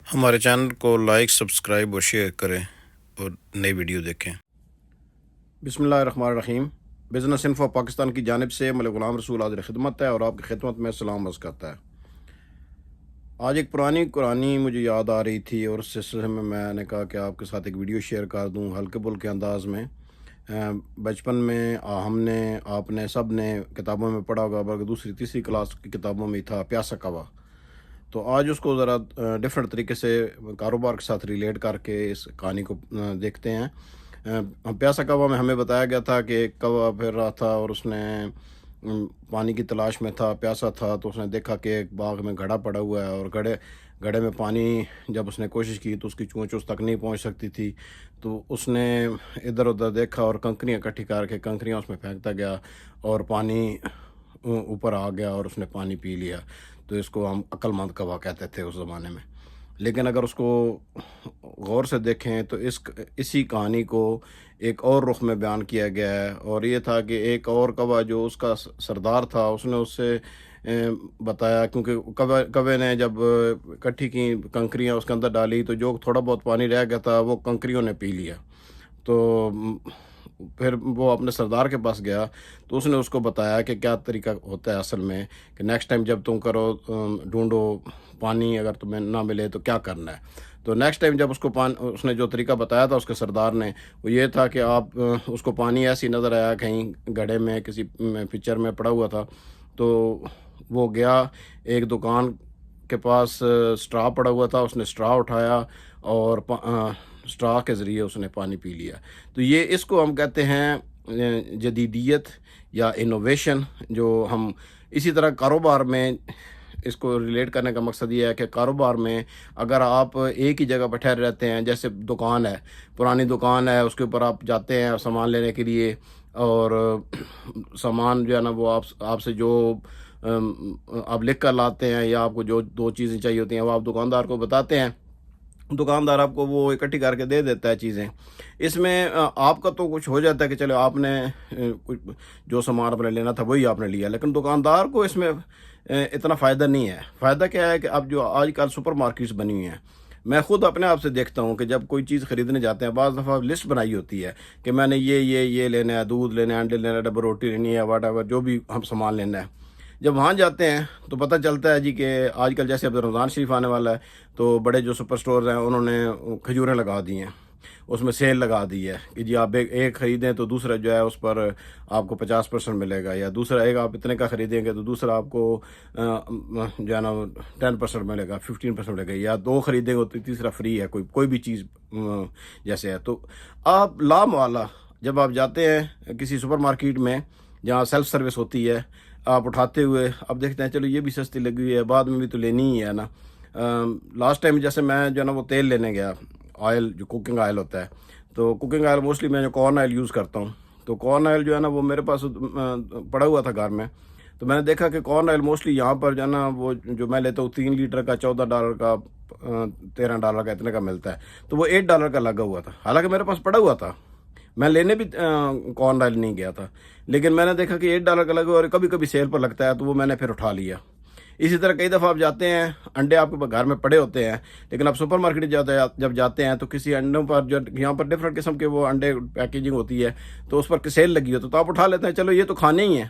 ہمارے چینل کو like subscribe اور شیئر کریں اور نئی ویڈیو دیکھیں۔ بسم اللہ الرحمن الرحیم۔ بزنس انفو پاکستان کی جانب سے ملک غلام رسول حاضر خدمت ہے اور آپ کی خدمت میں سلام عرض کرتا ہے۔ آج ایک پرانی قرآنی مجھے یاد آ رہی تھی اور اس سلسلے میں نے کہا کہ آپ کے ساتھ ایک ویڈیو شیئر کر دوں ہلکے پھلکے انداز میں۔ بچپن میں ہم نے آپ نے سب نے کتابوں میں پڑھا ہوگا، بلکہ دوسری تیسری کلاس کی کتابوں میں تھا پیاسا کوا۔ تو آج اس کو ذرا ڈفرینٹ طریقے سے کاروبار کے ساتھ ریلیٹ کر کے اس کہانی کو دیکھتے ہیں۔ پیاسا کوا میں ہمیں بتایا گیا تھا کہ ایک کوا پھر رہا تھا اور اس نے پانی کی تلاش میں تھا، پیاسا تھا، تو اس نے دیکھا کہ ایک باغ میں گھڑا پڑا ہوا ہے اور گھڑے میں پانی جب اس نے کوشش کی تو اس کی چونچ اس تک نہیں پہنچ سکتی تھی، تو اس نے ادھر ادھر دیکھا اور کنکریاں اکٹھی کر کے کنکریاں اس میں پھینکتا گیا اور پانی اوپر آ گیا اور اس نے پانی پی لیا۔ تو اس کو ہم عقل مند کوا کہتے تھے اس زمانے میں۔ لیکن اگر اس کو غور سے دیکھیں تو اسی کہانی کو ایک اور رخ میں بیان کیا گیا ہے، اور یہ تھا کہ ایک اور کوا جو اس کا سردار تھا اس نے اس سے بتایا، کیونکہ کوے نے جب اکٹھی کی کنکریاں اس کے اندر ڈالی تو جو تھوڑا بہت پانی رہ گیا تھا وہ کنکریوں نے پی لیا۔ تو پھر وہ اپنے سردار کے پاس گیا تو اس نے اس کو بتایا کہ کیا طریقہ ہوتا ہے اصل میں، کہ نیکسٹ ٹائم جب تم کرو ڈھونڈو پانی، اگر تمہیں نہ ملے تو کیا کرنا ہے۔ تو نیکسٹ ٹائم جب اس نے جو طریقہ بتایا تھا اس کے سردار نے، وہ یہ تھا کہ آپ اس کو پانی ایسی نظر آیا کہیں گھڑے میں کسی پکچر میں پڑا ہوا تھا، تو وہ گیا ایک دکان کے پاس، اسٹرا پڑا ہوا تھا، اس نے اسٹرا اٹھایا اور اسٹرا کے ذریعے اس نے پانی پی لیا۔ تو یہ اس کو ہم کہتے ہیں جدیدیت یا انوویشن، جو ہم اسی طرح کاروبار میں اس کو ریلیٹ کرنے کا مقصد یہ ہے کہ کاروبار میں اگر آپ ایک ہی جگہ پہ ٹھہرے رہتے ہیں، جیسے دکان ہے، پرانی دکان ہے، اس کے اوپر آپ جاتے ہیں سامان لینے کے لیے، اور سامان جو ہے نا وہ آپ سے جو آپ لکھ کر لاتے ہیں، یا آپ کو جو دو چیزیں چاہیے ہوتی ہیں وہ آپ دکاندار کو بتاتے ہیں، دکاندار آپ کو وہ اکٹھی کر کے دے دیتا ہے چیزیں۔ اس میں آپ کا تو کچھ ہو جاتا ہے کہ چلو آپ نے کچھ جو سامان آپ نے لینا تھا وہی آپ نے لیا، لیکن دکاندار کو اس میں اتنا فائدہ نہیں ہے۔ فائدہ کیا ہے کہ اب جو آج کل سپر مارکیٹس بنی ہوئی ہیں، میں خود اپنے آپ سے دیکھتا ہوں کہ جب کوئی چیز خریدنے جاتے ہیں، بعض دفعہ لسٹ بنائی ہوتی ہے کہ میں نے یہ لینا ہے، دودھ لینا ہے، انڈے لینا ہے، ڈبل روٹی لینی ہے، واٹ ایور جو بھی ہم سامان لینا ہے۔ جب وہاں جاتے ہیں تو پتہ چلتا ہے جی کہ آج کل جیسے اب رمضان شریف آنے والا ہے، تو بڑے جو سپر سٹورز ہیں انہوں نے کھجوریں لگا دی ہیں، اس میں سیل لگا دی ہے کہ جی آپ ایک خریدیں تو دوسرا جو ہے اس پر آپ کو 50% ملے گا، یا دوسرا ایک آپ اتنے کا خریدیں گے تو دوسرا آپ کو جو ہے نا 10% ملے گا، 15% ملے گا، یا دو خریدیں گے تو تیسرا فری ہے، کوئی بھی چیز جیسے ہے۔ تو آپ لامعالی جب آپ جاتے ہیں کسی سپر مارکیٹ میں جہاں سیلف سروس ہوتی ہے، آپ اٹھاتے ہوئے آپ دیکھتے ہیں چلو یہ بھی سستی لگی ہوئی ہے، بعد میں بھی تو لینی ہی ہے نا۔ لاسٹ ٹائم جیسے میں جو ہے نا وہ تیل لینے گیا، آئل جو کوکنگ آئل ہوتا ہے، تو کوکنگ آئل موسٹلی میں جو کارن آئل یوز کرتا ہوں، تو کارن آئل جو ہے نا وہ میرے پاس پڑا ہوا تھا گھر میں، تو میں نے دیکھا کہ کارن آئل موسٹلی یہاں پر جو ہے نا وہ جو میں لیتا ہوں 3 لیٹر کا $14 کا، $13 کا اتنے کا ملتا ہے، تو وہ $8 کا لگا ہوا تھا، حالانکہ میرے پاس پڑا ہوا تھا، میں لینے بھی کارن آئل نہیں گیا تھا، لیکن میں نے دیکھا کہ $8 کا لگا ہوا اور کبھی کبھی سیل پر لگتا ہے، تو وہ میں نے پھر اٹھا لیا۔ اسی طرح کئی دفعہ آپ جاتے ہیں، انڈے آپ کے گھر میں پڑے ہوتے ہیں، لیکن آپ سپر مارکیٹ جب جاتے ہیں تو کسی انڈوں پر جو یہاں پر ڈفرینٹ قسم کے وہ انڈے پیکیجنگ ہوتی ہے، تو اس پر سیل لگی ہوتی ہے تو آپ اٹھا لیتے ہیں، چلو یہ تو کھانے ہی ہیں۔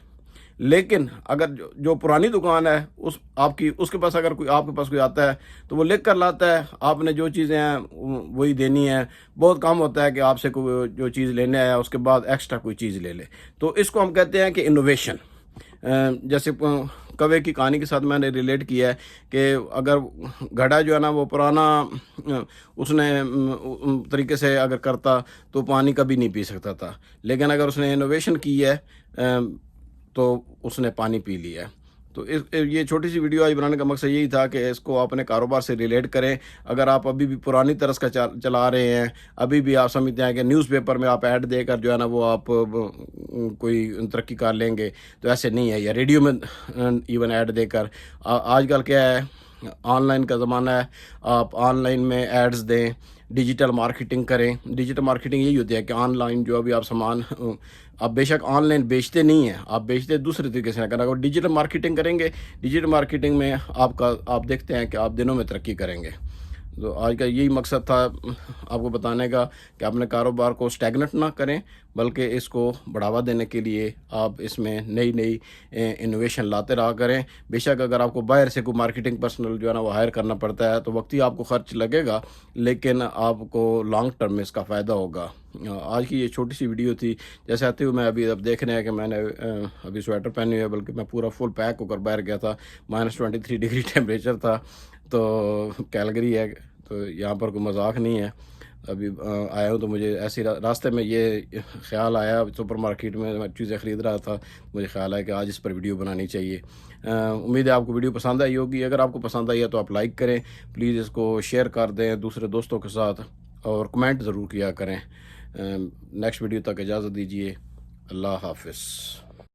لیکن اگر جو پرانی دکان ہے اس کے پاس اگر آپ کے پاس کوئی آتا ہے تو وہ لکھ کر لاتا ہے، آپ نے جو چیزیں ہیں وہی دینی ہے، بہت کم ہوتا ہے کہ آپ سے کوئی جو چیز لینے آیا اس کے بعد ایکسٹرا کوئی چیز لے لے۔ تو اس کو ہم کہتے ہیں کہ انوویشن۔ جیسے کوے کی کہانی کے ساتھ میں نے ریلیٹ کیا ہے کہ اگر گھڑا جو ہے نا وہ پرانا اس نے طریقے سے اگر کرتا تو پانی کبھی نہیں پی سکتا تھا، لیکن اگر اس نے انوویشن کی ہے تو اس نے پانی پی لیا ہے۔ تو یہ چھوٹی سی ویڈیو آج بنانے کا مقصد یہی تھا کہ اس کو اپنے کاروبار سے ریلیٹ کریں۔ اگر آپ ابھی بھی پرانی طرز کا چلا رہے ہیں، ابھی بھی آپ سمجھتے ہیں کہ نیوز پیپر میں آپ ایڈ دے کر جو ہے نا وہ آپ کوئی ترقی کر لیں گے، تو ایسے نہیں ہے، یا ریڈیو میں ایون ایڈ دے کر۔ آج کل کیا ہے، آن لائن کا زمانہ ہے، آپ آن لائن میں ایڈز دیں، ڈیجیٹل مارکیٹنگ کریں۔ ڈیجیٹل مارکیٹنگ یہی ہوتی ہے کہ آن لائن جو ابھی آپ سامان آپ بے شک آن لائن بیچتے نہیں ہیں، آپ بیچتے دوسرے طریقے سے کریں، اگر ڈیجیٹل مارکیٹنگ کریں گے، ڈیجیٹل مارکیٹنگ میں آپ دیکھتے ہیں کہ آپ دنوں میں ترقی کریں گے۔ تو آج کا یہی مقصد تھا آپ کو بتانے کا کہ اپنے کاروبار کو اسٹیگنٹ نہ کریں، بلکہ اس کو بڑھاوا دینے کے لیے آپ اس میں نئی انوویشن لاتے رہا کریں۔ بے شک اگر آپ کو باہر سے کوئی مارکیٹنگ پرسنل جو ہے نا وہ ہائر کرنا پڑتا ہے تو وقتی آپ کو خرچ لگے گا، لیکن آپ کو لانگ ٹرم میں اس کا فائدہ ہوگا۔ آج کی یہ چھوٹی سی ویڈیو تھی، جیسے آتے ہوئے میں اب دیکھ رہے ہیں کہ میں نے ابھی سویٹر پہنی ہوئی ہے، بلکہ میں پورا فل پیک ہو کر باہر گیا تھا۔ -23 ڈگری ٹیمپریچر تھا، تو کیلگری ہے، تو یہاں پر کوئی مذاق نہیں ہے۔ ابھی آیا ہوں تو مجھے ایسی راستے میں یہ خیال آیا، سپر مارکیٹ میں چیزیں خرید رہا تھا، مجھے خیال آیا کہ آج اس پر ویڈیو بنانی چاہیے۔ امید ہے آپ کو ویڈیو پسند آئی ہوگی۔ اگر آپ کو پسند آئی ہے تو آپ لائک کریں، پلیز اس کو شیئر کر دیں دوسرے دوستوں کے ساتھ، اور کمنٹ ضرور کیا کریں۔ نیکسٹ ویڈیو تک اجازت دیجیے، اللہ حافظ۔